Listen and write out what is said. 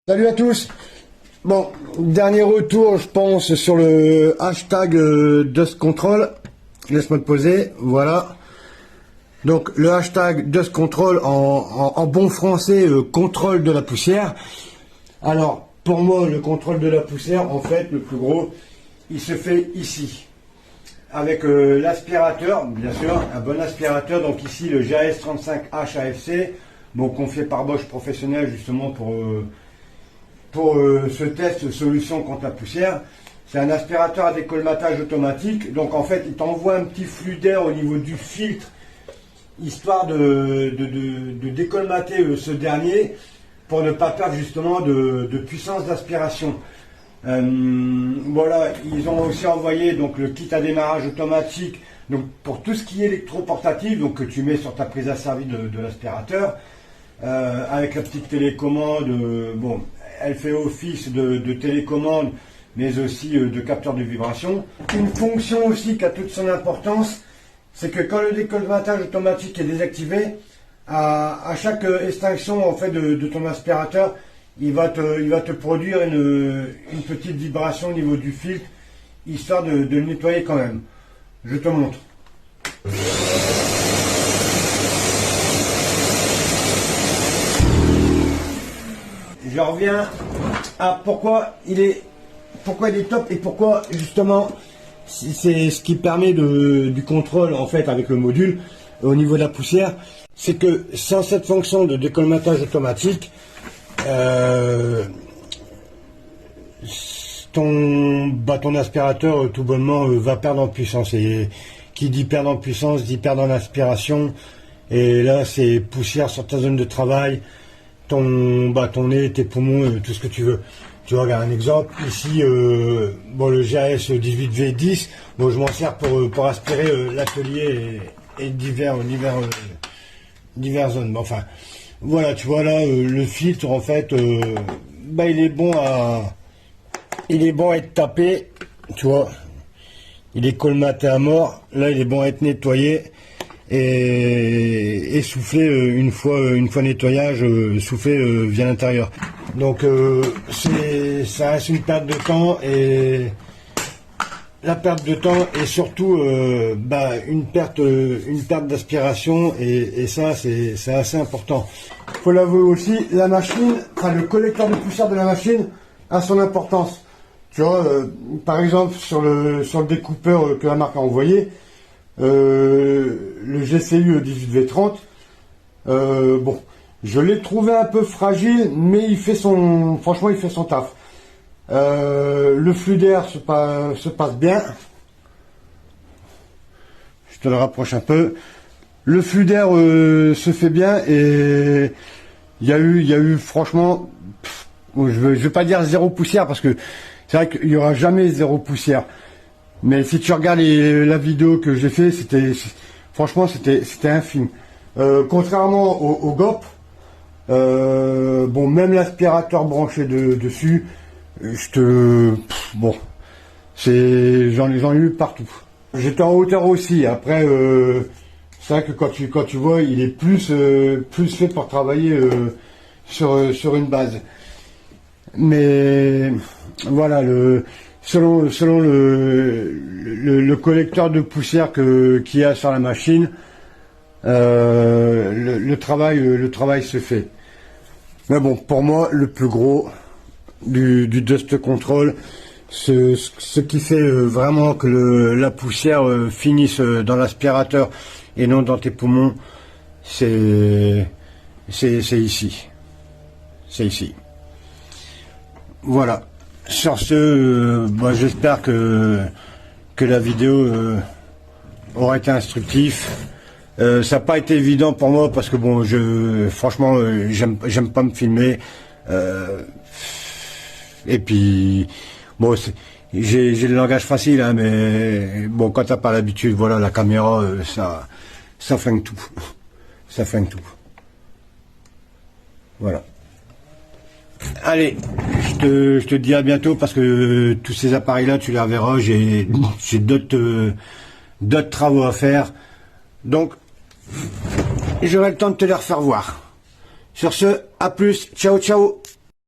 Salut à tous. Bon, dernier retour, je pense, sur le hashtag Dust Control. Laisse-moi te poser, voilà. Donc, le hashtag Dust Control, en bon français, contrôle de la poussière. Alors, pour moi, le contrôle de la poussière, en fait, le plus gros, il se fait ici. Avec l'aspirateur, bien sûr, un bon aspirateur. Donc ici, le JS35H AFC, bon, qu'on fait par Bosch professionnel, justement, pour ce test solution contre la poussière. C'est un aspirateur à décolmatage automatique. Donc en fait, il t'envoie un petit flux d'air au niveau du filtre, histoire de décolmater ce dernier pour ne pas perdre justement de puissance d'aspiration. Voilà, ils ont aussi envoyé donc le kit à démarrage automatique, donc pour tout ce qui est électroportatif, donc que tu mets sur ta prise à servir de l'aspirateur, avec la petite télécommande. Bon, elle fait office de télécommande, mais aussi de capteur de vibration. Une fonction aussi qui a toute son importance, c'est que quand le décolmatage automatique est désactivé, à chaque extinction en fait de ton aspirateur, il va te produire une petite vibration au niveau du filtre, histoire de le nettoyer quand même. Je te montre. Je reviens à pourquoi il est top et pourquoi justement c'est ce qui permet du contrôle en fait avec le module au niveau de la poussière. C'est que sans cette fonction de décolmatage automatique, ton aspirateur tout bonnement va perdre en puissance. Et qui dit perdre en puissance dit perdre en aspiration. Et là c'est poussière sur ta zone de travail, ton nez, tes poumons, tout ce que tu veux. Tu vois, regarde un exemple, ici, bon, le GAS 18V10, bon, je m'en sers pour aspirer l'atelier et divers zones. Bon, enfin, voilà, tu vois là, le filtre, en fait, il est bon à être tapé, tu vois, il est colmaté à mort, là, il est bon à être nettoyé. Et souffler une fois nettoyage, souffler via l'intérieur. Donc ça reste une perte de temps, et la perte de temps est surtout une perte d'aspiration, et ça c'est assez important. Faut l'avouer aussi, la machine, enfin le collecteur de poussière de la machine a son importance. Tu vois, par exemple sur le découpeur que la marque a envoyé, le GCU 18V30, bon, je l'ai trouvé un peu fragile, mais franchement, il fait son taf. Le flux d'air se passe bien. Je te le rapproche un peu. Le flux d'air se fait bien, et il y a eu franchement, je vais pas dire zéro poussière, parce que c'est vrai qu'il y aura jamais zéro poussière. Mais si tu regardes la vidéo que j'ai fait, franchement c'était infime. Contrairement au GOP, bon, même l'aspirateur branché dessus, bon, j'en ai eu partout. J'étais en hauteur aussi. Après, c'est vrai que quand tu vois, il est plus fait pour travailler sur une base. Mais voilà, selon le collecteur de poussière qu'il y a sur la machine, le travail se fait. Mais bon, pour moi, le plus gros du dust control, ce qui fait vraiment que la poussière finisse dans l'aspirateur et non dans tes poumons, c'est ici. C'est ici. Voilà. Sur ce, j'espère que la vidéo aura été instructive. Ça n'a pas été évident pour moi, parce que bon, franchement, j'aime pas me filmer. Et puis, bon, j'ai le langage facile, hein, mais bon, quand t'as pas l'habitude, voilà, la caméra, ça flingue tout. Ça flingue tout. Voilà. Allez, je te dis à bientôt, parce que tous ces appareils-là, tu les reverras. J'ai d'autres travaux à faire. Donc, j'aurai le temps de te les refaire voir. Sur ce, à plus. Ciao, ciao.